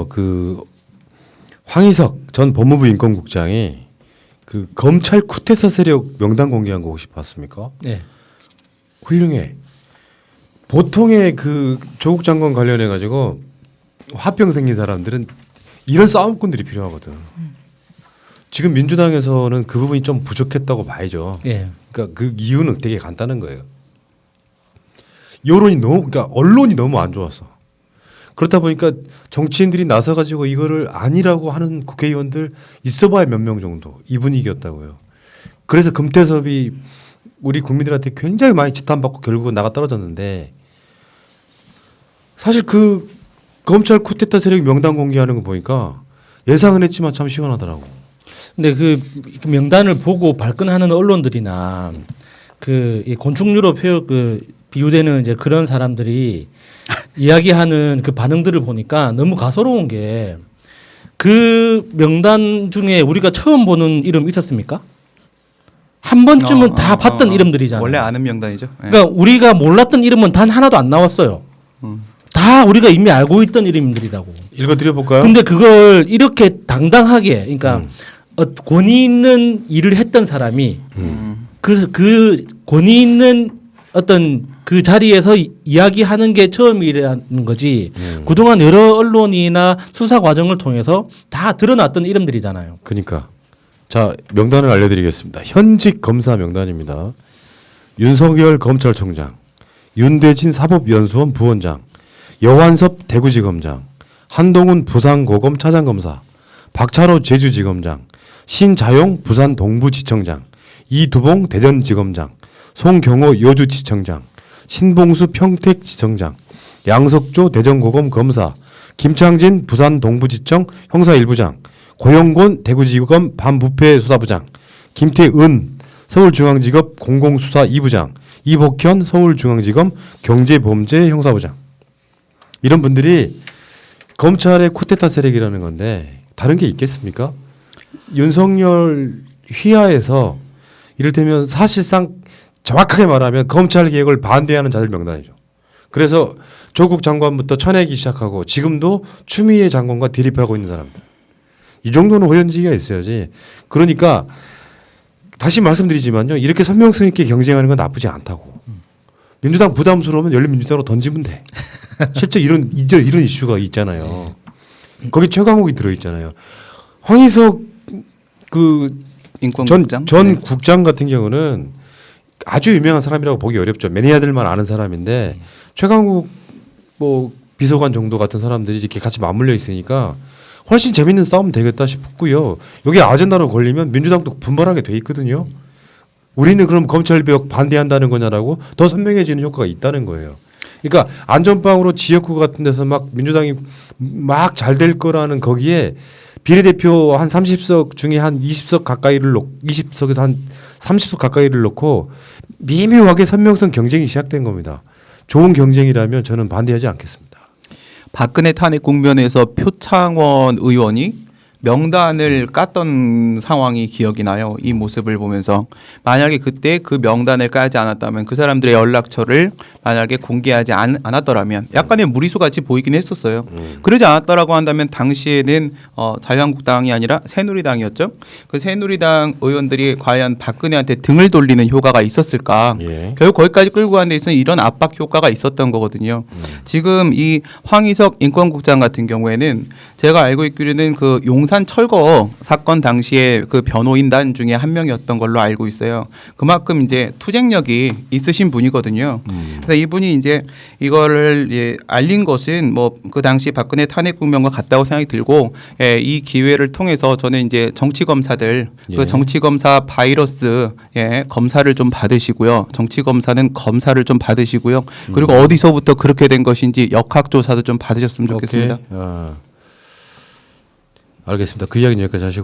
그 황희석 전 법무부 인권국장이 그 검찰 쿠데타 세력 명단 공개한 거 혹시 봤습니까? 네. 훌륭해. 보통의 그 조국 장관 관련해 가지고 화병 생긴 사람들은 이런 싸움꾼들이 필요하거든. 지금 민주당에서는 그 부분이 좀 부족했다고 봐야죠. 네. 그러니까 그 이유는 되게 간단한 거예요. 여론이 너무, 그러니까 언론이 너무 안 좋았어. 그렇다 보니까 정치인들이 나서 가지고 이거를 아니라고 하는 국회의원들 있어봐야 몇 명 정도 이 분위기였다고요. 그래서 금태섭이 우리 국민들한테 굉장히 많이 지탄받고 결국은 나가 떨어졌는데 사실 그 검찰 쿠데타 세력 명단 공개하는 거 보니까 예상은 했지만 참 시원하더라고. 근데 그 명단을 보고 발끈하는 언론들이나 이 곤충류로 비유되는 이제 그런 사람들이 이야기하는 그 반응들을 보니까 너무 가소로운 게 그 명단 중에 우리가 처음 보는 이름 있었습니까? 한 번쯤은 다 봤던 이름들이잖아요. 원래 아는 명단이죠. 네. 그러니까 우리가 몰랐던 이름은 단 하나도 안 나왔어요. 다 우리가 이미 알고 있던 이름들이라고. 읽어드려 볼까요? 근데 그걸 이렇게 당당하게, 그러니까 권위 있는 일을 했던 사람이 그 권위 있는 어떤 그 자리에서 이야기하는 게 처음이라는 거지. 그동안 여러 언론이나 수사 과정을 통해서 다 드러났던 이름들이잖아요. 그러니까 자 명단을 알려드리겠습니다. 현직 검사 명단입니다. 윤석열 검찰총장, 윤대진 사법연수원 부원장, 여완섭 대구지검장, 한동훈 부산고검 차장검사, 박찬호 제주지검장, 신자용 부산 동부지청장, 이두봉 대전지검장, 송경호 여주지청장, 신봉수 평택지청장, 양석조 대전고검 검사, 김창진 부산 동부지청 형사1부장, 고영곤 대구지검 반부패수사부장, 김태은 서울중앙지검 공공수사 2부장, 이복현 서울중앙지검 경제범죄 형사부장. 이런 분들이 검찰의 쿠데타 세력이라는 건데 다른 게 있겠습니까? 윤석열 휘하에서 이를테면 사실상 정확하게 말하면 검찰 개혁을 반대하는 자들 명단이죠. 그래서 조국 장관부터 쳐내기 시작하고 지금도 추미애 장관과 대립하고 있는 사람들. 이 정도는 호연지기가 있어야지. 그러니까 다시 말씀드리지만요. 이렇게 선명성 있게 경쟁하는 건 나쁘지 않다고. 민주당 부담스러우면 열린민주당으로 던지면 돼. 실제 이런 이슈가 있잖아요. 거기 최강욱이 들어있잖아요. 황희석 인권국장 전 국장 같은 경우는 아주 유명한 사람이라고 보기 어렵죠. 매니아들만 아는 사람인데 최강욱 뭐 비서관 정도 같은 사람들이 이렇게 같이 맞물려 있으니까 훨씬 재밌는 싸움 되겠다 싶고요. 여기 아젠다로 걸리면 민주당도 분발하게 돼 있거든요. 우리는 그럼 검찰개혁 반대한다는 거냐라고 더 선명해지는 효과가 있다는 거예요. 그러니까 안전빵으로 지역구 같은 데서 막 민주당이 막 잘 될 거라는 거기에 비례대표 한 30석 중에 한 20석 가까이를 20석에서 한 30석 가까이를 놓고 미묘하게 선명성 경쟁이 시작된 겁니다. 좋은 경쟁이라면 저는 반대하지 않겠습니다. 박근혜 탄핵 국면에서 표창원 의원이 명단을 깠던 상황이 기억이 나요. 이 모습을 보면서 만약에 그때 그 명단을 까지 않았다면 그 사람들의 연락처를 만약에 공개하지 않았더라면 약간의 무리수 같이 보이긴 했었어요. 그러지 않았더라고 한다면 당시에는 자유한국당이 아니라 새누리당이었죠. 그 새누리당 의원들이 과연 박근혜한테 등을 돌리는 효과가 있었을까? 예. 결국 거기까지 끌고 가는 데 있어서 이런 압박 효과가 있었던 거거든요. 지금 이 황희석 인권국장 같은 경우에는 제가 알고 있기로는 그 용산 철거 사건 당시에 그 변호인단 중에 한 명이었던 걸로 알고 있어요. 그만큼 이제 투쟁력이 있으신 분이거든요. 그래서 이분이 이제 이거를 알린 것은 뭐 그 당시 박근혜 탄핵 국면과 같다고 생각이 들고 이 기회를 통해서 저는 이제 정치 검사들 그 정치 검사 바이러스 검사를 좀 받으시고요. 정치 검사는 검사를 좀 받으시고요. 그리고 어디서부터 그렇게 된 것인지 역학 조사도 좀 받으셨으면 좋겠습니다. 알겠습니다. 그 이야기는 여기까지 하시고.